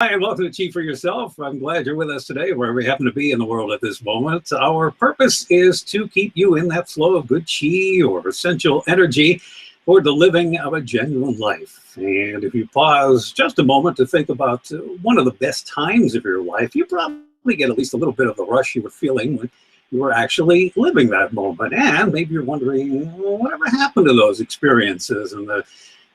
Hi, and welcome to Chief for Yourself. I'm glad you're with us today, wherever we happen to be in the world at this moment. Our purpose is to keep you in that flow of good chi or essential energy for the living of a genuine life. And if you pause just a moment to think about one of the best times of your life, you probably get at least a little bit of the rush you were feeling when you were actually living that moment. And maybe you're wondering, whatever happened to those experiences and the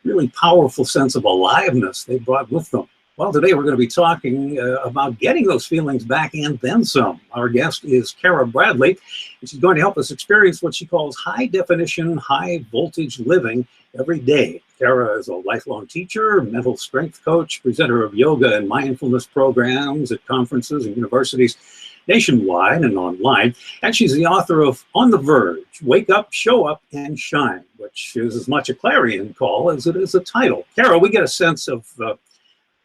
really powerful sense of aliveness they brought with them? Well, today we're going to be talking about getting those feelings back and then some. Our guest is Cara Bradley, and she's going to help us experience what she calls high-definition, high-voltage living every day. Cara is a lifelong teacher, mental strength coach, presenter of yoga and mindfulness programs at conferences and universities nationwide and online, and she's the author of On the Verge, Wake Up, Show Up, and Shine, which is as much a clarion call as it is a title. Cara, we get a sense of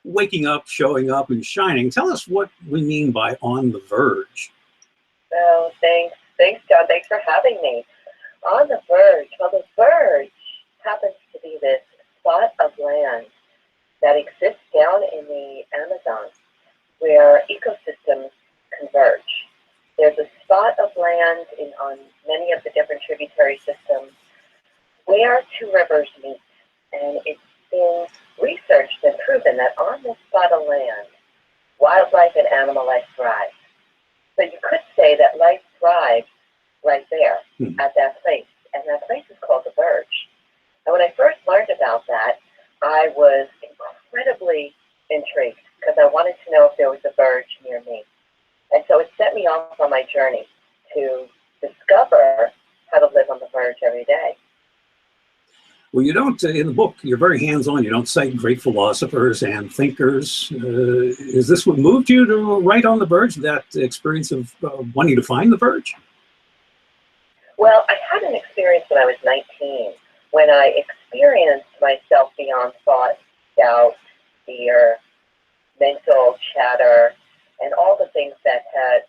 waking up, showing up, and shining. Tell us what we mean by On the Verge. Oh, thanks. Thanks, John. Thanks for having me. On the Verge. Well, the Verge happens to be this spot of land that exists down in the Amazon where ecosystems converge. There's a spot of land on many of the different tributary systems where two rivers meet, and it's been researched and proven that on this spot of land, wildlife and animal life thrive. So you could say that life thrives right there at that place, and that place is called the Verge. And when I first learned about that, I was incredibly intrigued because I wanted to know if there was a verge near me. And so it set me off on my journey to discover how to live on the verge every day. Well, you don't, in the book, you're very hands-on. You don't cite great philosophers and thinkers. Is this what moved you to write On the Verge, that experience of wanting to find the verge? Well, I had an experience when I was 19, when I experienced myself beyond thought, doubt, fear, mental chatter, and all the things that had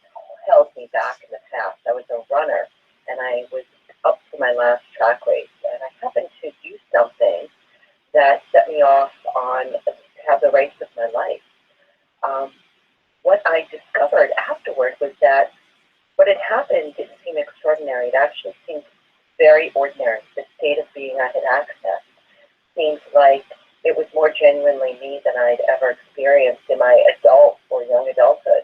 held me back in the past. I was a runner, and I was up to my last track race, and I happened to do something that set me off on to have the race of my life. What I discovered afterward was that what had happened didn't seem extraordinary. It actually seemed very ordinary. The state of being I had accessed seemed like it was more genuinely me than I'd ever experienced in my adult or young adulthood.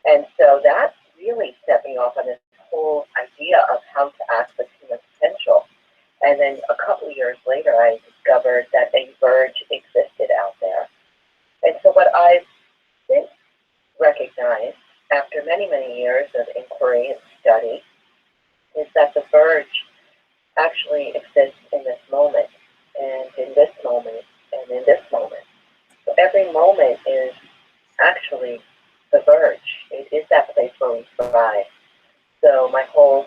And so that really set me off on this whole idea of how to access human potential. And then a couple of years later, I discovered that a verge existed out there. And so what I've since recognized after many, many years of inquiry and study is that the verge actually exists in this moment, and in this moment, and in this moment. So every moment is actually the verge. It is that place where we thrive. So my whole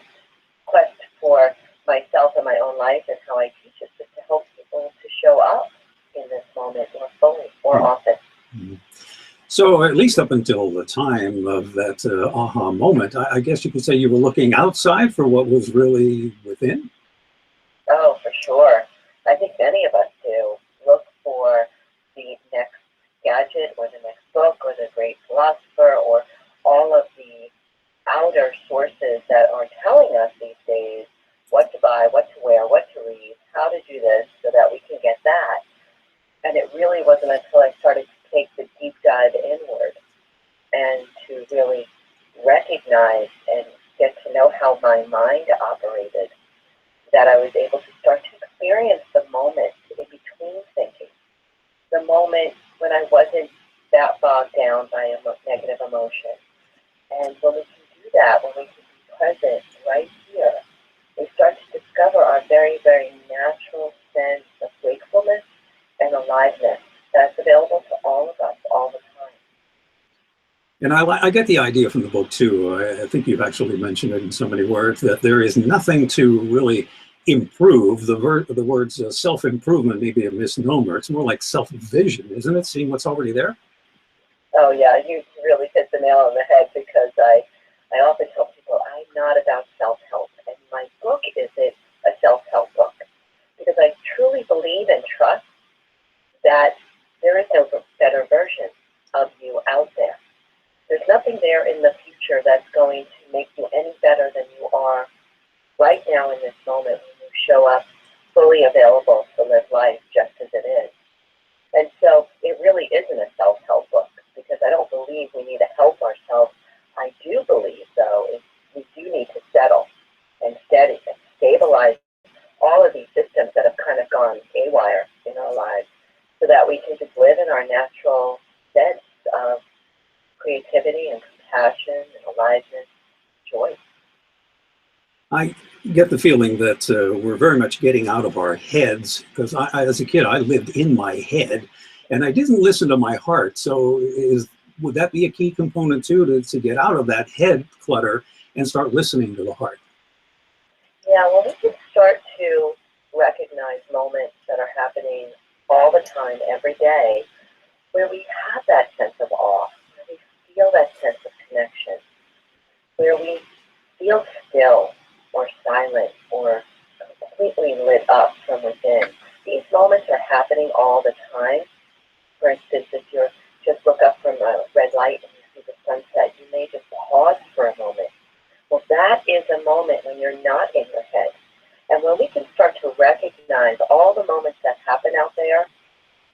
quest for myself and my own life and how I teach is just to help people to show up in this moment more fully, more often. Mm-hmm. So at least up until the time of that aha moment, I guess you could say you were looking outside for what was really within? Oh, for sure. I think many of us do look for the next gadget or the next book or the great philosopher or all of the outer sources that are telling us these days what to buy, what to wear, what to read, how to do this so that we can get that. And it really wasn't until I started to take the deep dive inward and to really recognize and get to know how my mind operated that I was able to start to experience the moment in between thinking, the moment when I wasn't that bogged down by a negative emotion. And when we can do that, when we can be present right here, we start to discover our very, very natural sense of wakefulness and aliveness that's available to all of us all the time. And I get the idea from the book, too. I think you've actually mentioned it in so many words that there is nothing to really improve. The words self-improvement may be a misnomer. It's more like self-vision, isn't it? Seeing what's already there? Oh, yeah, you really hit the nail on the head because I often tell people I'm not about self-help. And my book isn't a self-help book because I truly believe and trust that there is no better version of creativity and compassion and aliveness, joy. I get the feeling that we're very much getting out of our heads, because as a kid, I lived in my head and I didn't listen to my heart. So would that be a key component too, to get out of that head clutter and start listening to the heart? Yeah, well, we can start to recognize moments that are happening all the time, every day, where we have that sense of awe, where we feel that sense of connection, where we feel still or silent or completely lit up from within. These moments are happening all the time. For instance, if you just look up from a red light and you see the sunset, you may just pause for a moment. Well, that is a moment when you're not in your head. And when we can start to recognize all the moments that happen out there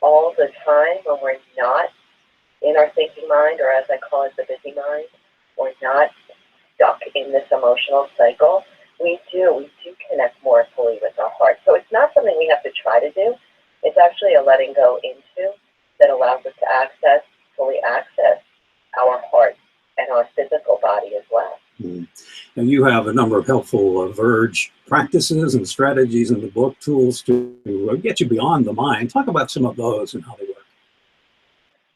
all the time when we're not in our thinking mind, or as I call it, the busy mind, we're not stuck in this emotional cycle, we do connect more fully with our heart. So it's not something we have to try to do. It's actually a letting go into that allows us to fully access our heart and our physical body as well. And you have a number of helpful Verge practices and strategies in the book, tools to get you beyond the mind. Talk about some of those and how they work.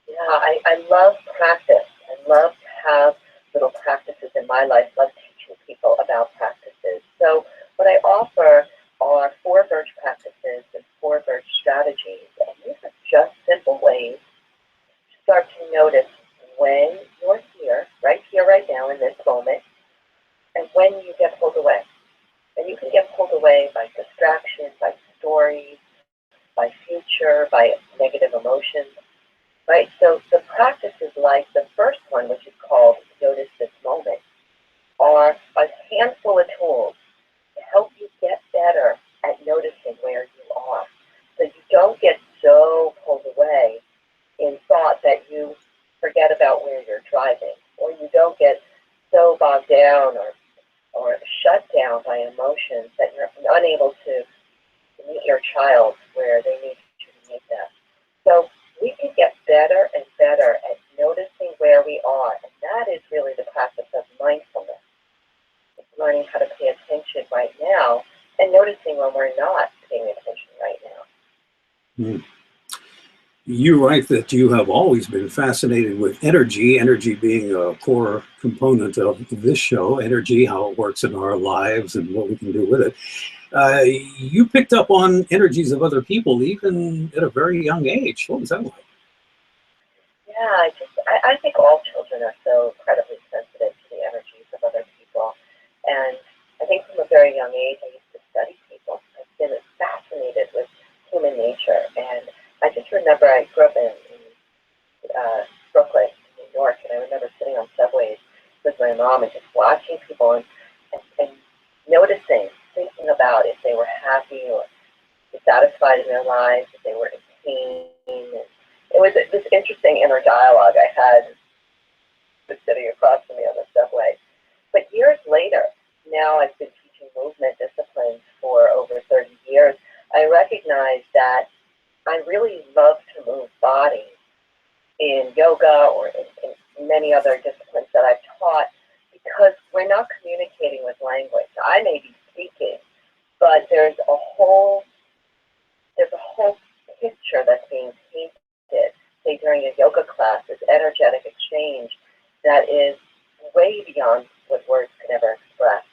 Yeah, I love practice. I love to have little practices in my life. I love teaching people about practices. So what I offer are 4 Verge practices and 4 Verge strategies. And these are just simple ways to start to notice when you're here, right now, in this moment, and when you get pulled away. And you can get pulled away by distractions, by stories, by future, by negative emotions, right? So the practices, like the first one, which is called Notice This Moment, are a handful of tools to help you get better at noticing where you are. So you don't get so pulled away in thought that you forget about where you're driving, or you don't get so bogged down or shut down by emotions that you're unable to meet your child where they need you to meet them. So we can get better and better at noticing where we are, and that is really the practice of mindfulness. It's learning how to pay attention right now and noticing when we're not paying attention right now. You write that you have always been fascinated with energy being a core component of this show, energy, how it works in our lives and what we can do with it. You picked up on energies of other people even at a very young age. What was that like? Yeah, I think all children are so incredibly sensitive to the energies of other people. And I think from a very young age, I used to study people. I've been fascinated with human nature. And I just remember I grew up in Brooklyn, New York, and I remember sitting on subways with my mom and just watching people and noticing, thinking about if they were happy or dissatisfied in their lives, if they were in pain. And it was this interesting inner dialogue I had sitting across from me on the subway. But years later, now I've been teaching movement disciplines for over 30 years, I recognize that I really love to move bodies in yoga or in many other disciplines that I've taught, because we're not communicating with language. I may be speaking, but there's a whole picture that's being painted, say during a yoga class, this energetic exchange that is way beyond what words can ever express.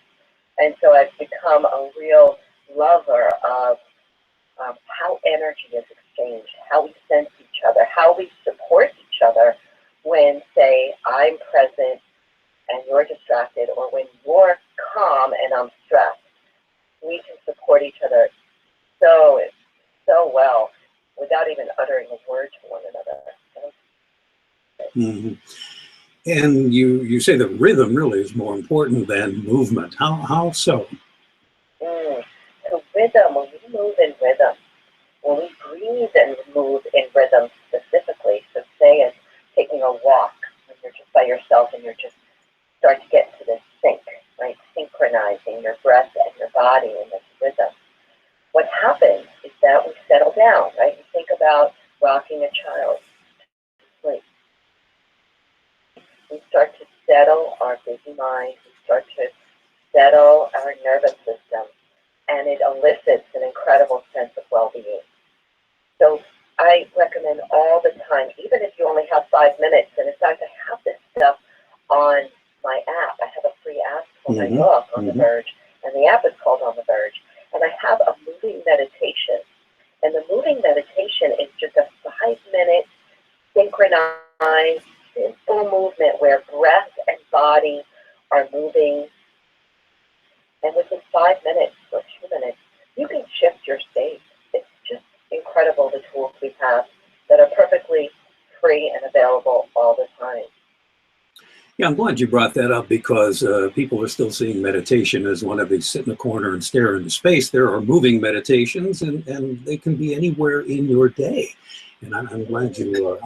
And so I've become a real lover of how energy is exchanged, how we sense each other, how we support each other when, say, I'm present and you're distracted, or when you're calm and I'm stressed. We can support each other so well without even uttering a word to one another. Mm-hmm. And you say that rhythm really is more important than movement. How so? So rhythm, when we move in rhythm, when we breathe and move in rhythm specifically, so say it's taking a walk when you're just by yourself and you're just start to get into this sync, right? Synchronizing your breath and your body in this rhythm. What happens is that we settle down, right? You think about rocking a child to sleep. settle our busy mind. We start to settle our nervous system, and it elicits an incredible sense of well-being. So I recommend all the time, even if you only have 5 minutes, and in fact, I have this stuff on my app. I have a free app for my book, On the Verge, and the app is called On the Verge. And I have a moving meditation. And the moving meditation is just a 5-minute synchronized, simple movement where breath and body are moving. And within 5 minutes or 2 minutes, you can shift your state. It's just incredible, the tools we have that are perfectly free and available all the time. Yeah, I'm glad you brought that up, because people are still seeing meditation as one of these sit in a corner and stare into space. There are moving meditations, and they can be anywhere in your day. And I'm glad you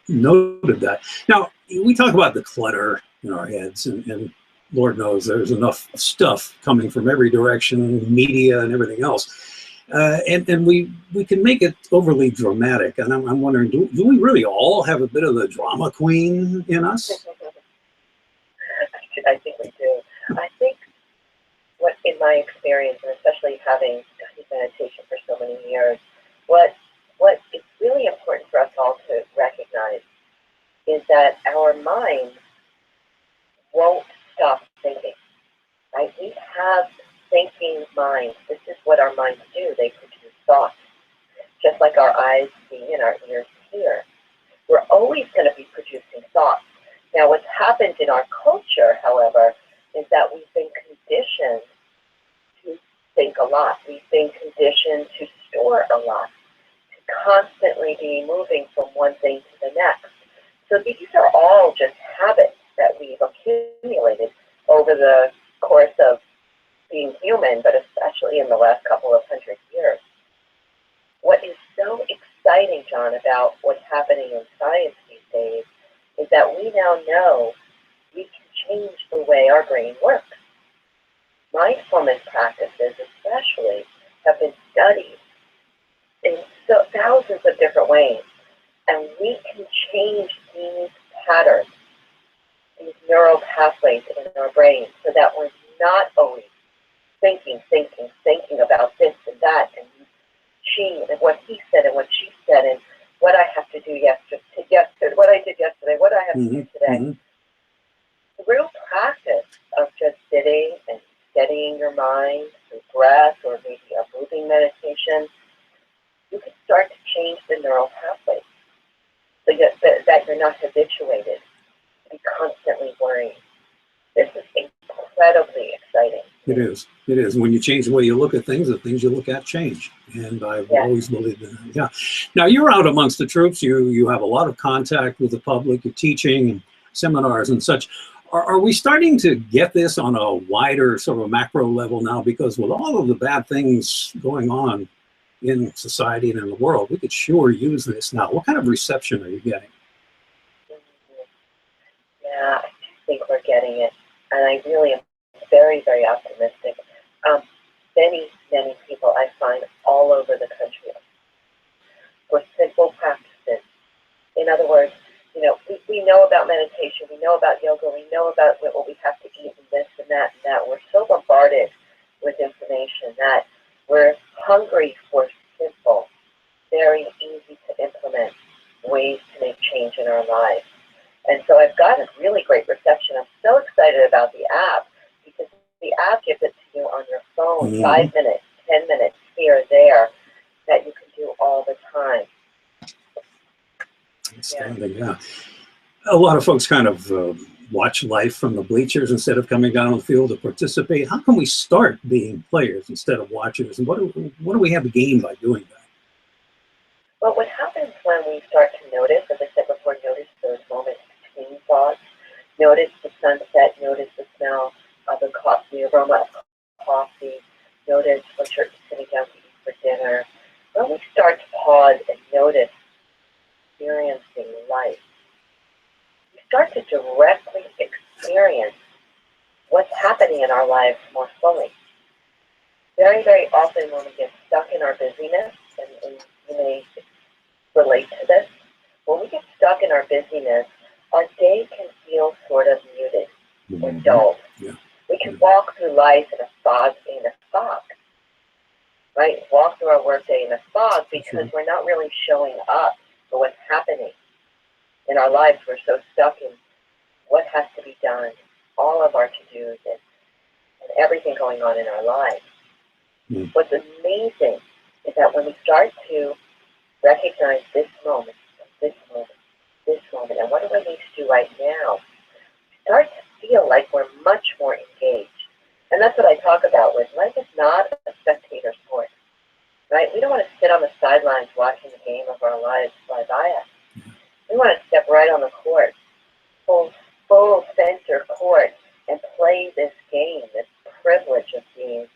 noted that. Now, we talk about the clutter in our heads, and Lord knows there's enough stuff coming from every direction, media and everything else. And we can make it overly dramatic. And I'm wondering, do we really all have a bit of the drama queen in us? I think we do. I think what, in my experience, and especially having studied meditation for so many years, what is really important for us all to recognize is that our minds won't stop thinking. Right? We have thinking minds. This is what our minds do. They produce thoughts. Just like our eyes see and our ears hear. We're always going to be producing thoughts. Now, what's happened in our culture, however, is that we've been conditioned to think a lot. We've been conditioned to store a lot, to constantly be moving from one thing to the next. So these are all just habits that we've accumulated over the course of being human, but especially in the last couple of 100 years. What is so exciting, John, about what's happening in science these days is that we now know we can change the way our brain works. Mindfulness practices especially have been studied in thousands of different ways, and we can change these patterns, these neural pathways in our brain, so that we're not always thinking about this and that, and she and what he said and what she said, and what I have to do yesterday, what I did yesterday, what I have to do today. Through practice of just sitting and steadying your mind through breath or maybe a moving meditation, you can start to change the neural pathways so that you're not habituated to be constantly worrying. This is incredibly exciting. It is. It is. When you change the way you look at things, the things you look at change. And I've always believed in that. Yeah. Now, you're out amongst the troops. You have a lot of contact with the public. You're teaching and seminars and such. Are we starting to get this on a wider sort of macro level now? Because with all of the bad things going on in society and in the world, we could sure use this now. What kind of reception are you getting? Yeah, I think we're getting it. And I really am very, very optimistic. Many people I find all over the country for simple practices. In other words, we know about meditation, we know about yoga, we know about what we have to eat and this and that and that. We're so bombarded with information that we're hungry for simple, very easy to implement ways to make change in our lives. And so I've got a really great reception. I'm so excited about the app because the app gives it to you on your phone, 5 minutes, 10 minutes, here or there, that you can do all the time. Outstanding, yeah. A lot of folks kind of watch life from the bleachers instead of coming down on the field to participate. How can we start being players instead of watchers? And what do we have to gain by doing that? Well, what happens when we start to notice, as I said before, notice those moments between thoughts, notice the sunset, notice the smell of the coffee, the aroma of coffee, notice what you're sitting down to eat for dinner. When we start to pause and notice experiencing life, we start to directly experience what's happening in our lives more fully. Very, very often when we get stuck in our busyness, and you may relate to this, when we get stuck in our busyness, our day can feel sort of muted or Mm-hmm. dull. Yeah. We can walk through life in a fog, right? Walk through our workday in a fog because we're not really showing up for what's happening in our lives. We're so stuck in what has to be done, all of our to-dos and everything going on in our lives. Mm. What's amazing is that when we start to recognize this moment, this moment, this moment, and what do I need to do right now, start to feel like we're much more engaged. And that's what I talk about with life is not a spectator sport, right? We don't want to sit on the sidelines watching the game of our lives fly by us. We want to step right on the court, full center court, and play this game, this privilege of being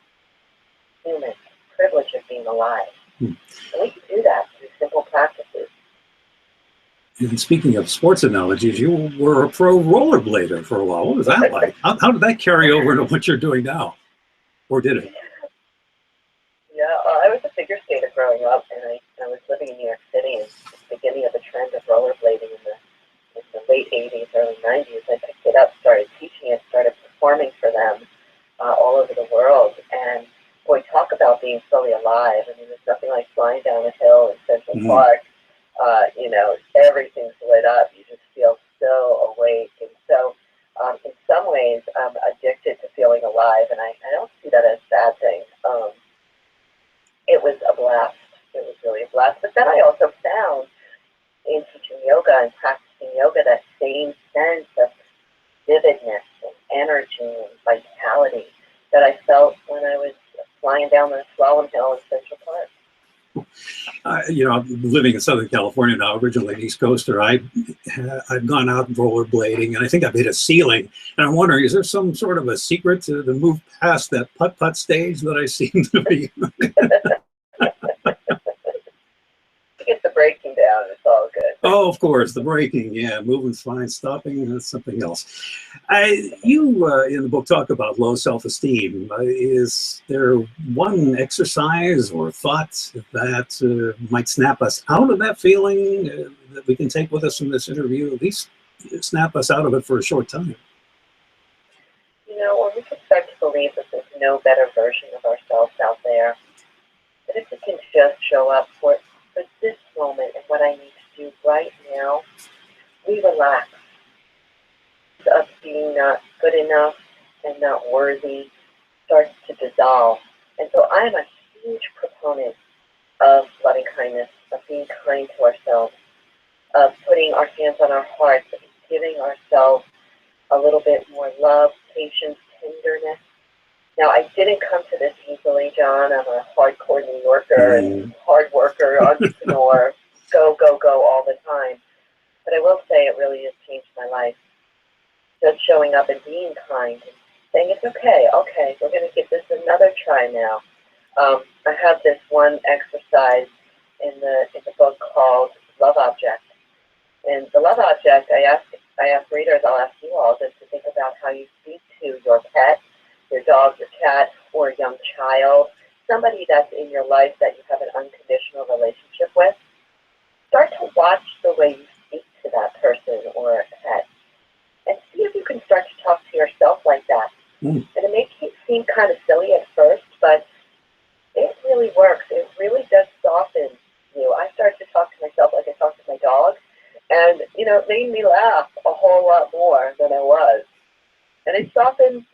human, privilege of being alive. And we can do that through simple practices. And speaking of sports analogies, you were a pro rollerblader for a while. What was that like? How did that carry over into what you're doing now? Or did it? Yeah, I was a figure skater growing up, and I was living in New York City, and the beginning of the trend of rollerblading in the late 80s, early 90s. I picked it up, started teaching it, started performing for them all over the world. And boy, talk about being fully alive. I mean, there's nothing like flying down a hill in Central Park. Everything's lit up. You just feel so awake. And so in some ways, I'm addicted to feeling alive, and I don't see that as a bad thing. It was a blast. It was really a blast. But then I also found in teaching yoga and practicing yoga that same sense of vividness and energy and vitality that I felt when I was flying down the slalom hill in Central Park. I'm living in Southern California now, originally an East Coaster. I've gone out rollerblading, and I think I've hit a ceiling. And I'm wondering, is there some sort of a secret to move past that putt-putt stage that I seem to be? Get the braking down, it's all good. Oh, of course, the braking, yeah, moving's fine, stopping, that's something else. You, in the book, talk about low self-esteem. Is there one exercise or thought that might snap us out of that feeling that we can take with us from this interview, at least snap us out of it for a short time? When we can start to believe that there's no better version of ourselves out there, that if we can just show up for this moment and what I need to do right now, we relax. Of being not good enough and not worthy starts to dissolve. And so I am a huge proponent of loving kindness, of being kind to ourselves, of putting our hands on our hearts, of giving ourselves a little bit more love, patience, tenderness. Now, I didn't come to this easily, John. I'm a hardcore New Yorker and hard worker, entrepreneur, go all the time. But I will say it really has changed my life. Just showing up and being kind and saying it's okay, we're going to give this another try now. I have this one exercise in the book called Love Object. And the Love Object, I ask readers, I'll ask you all just to think about how you speak to your pet, your dog, your cat, or a young child, somebody that's in your life that you have an unconditional relationship with. Start to watch the way you speak to that person or a pet, and see if you can start to talk to yourself like that. And it may seem kind of silly at first, but it really works. It really does soften you. I started to talk to myself like I talk to my dog, and it made me laugh a whole lot more than I was. And it softened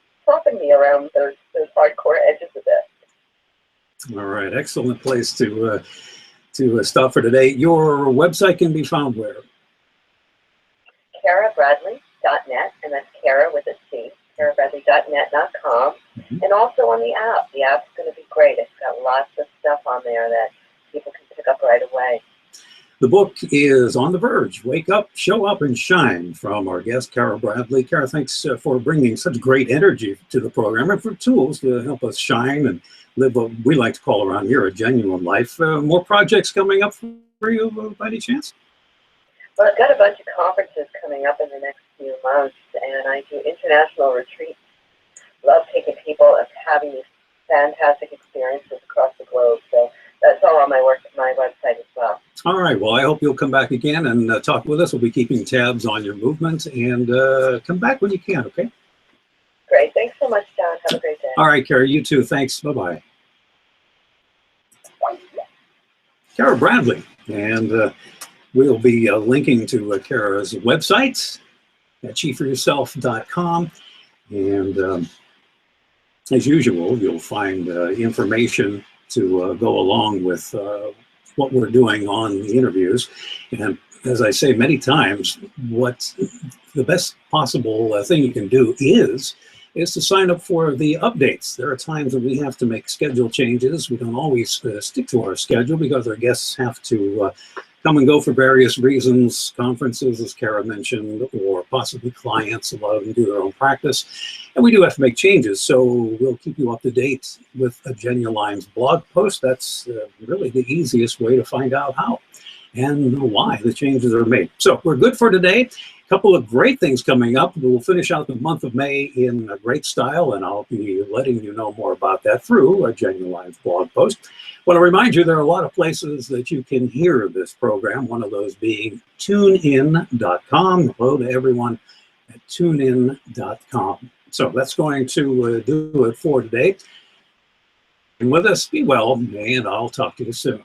me around those hardcore edges a bit. All right, excellent place to stop for today. Your website can be found where? CaraBradley.net, and that's Cara with a C, CaraBradley.net.com, and also on the app. The app's going to be great. It's got lots of stuff on there that people can pick up right away. The book is On the Verge, Wake Up, Show Up, and Shine, from our guest, Cara Bradley. Cara, thanks for bringing such great energy to the program and for tools to help us shine and live what we like to call around here a genuine life. More projects coming up for you by any chance? Well, I've got a bunch of conferences coming up in the next few months, and I do international retreats. Love taking people and having these fantastic experiences across the globe. So that's all on my website as well. All right. Well, I hope you'll come back again and talk with us. We'll be keeping tabs on your movement, and come back when you can, okay? Great. Thanks so much, John. Have a great day. All right, Cara, you too. Thanks. Bye-bye. Cara Bradley, and we'll be linking to Cara's website at achieve4yourself.com, and as usual, you'll find information to go along with what we're doing on the interviews. And as I say many times, what the best possible thing you can do is to sign up for the updates. There are times when we have to make schedule changes. We don't always stick to our schedule because our guests have to come and go for various reasons, conferences, as Cara mentioned, or possibly clients. A lot of them do their own practice. And we do have to make changes. So we'll keep you up to date with a Genuine's blog post. That's really the easiest way to find out how and why the changes are made. So we're good for today. A couple of great things coming up. We'll finish out the month of May in a great style, and I'll be letting you know more about that through a Genuine's blog post. I want to remind you there are a lot of places that you can hear this program, one of those being tunein.com. Hello to everyone at tunein.com. So that's going to do it for today. And with us, be well, and I'll talk to you soon.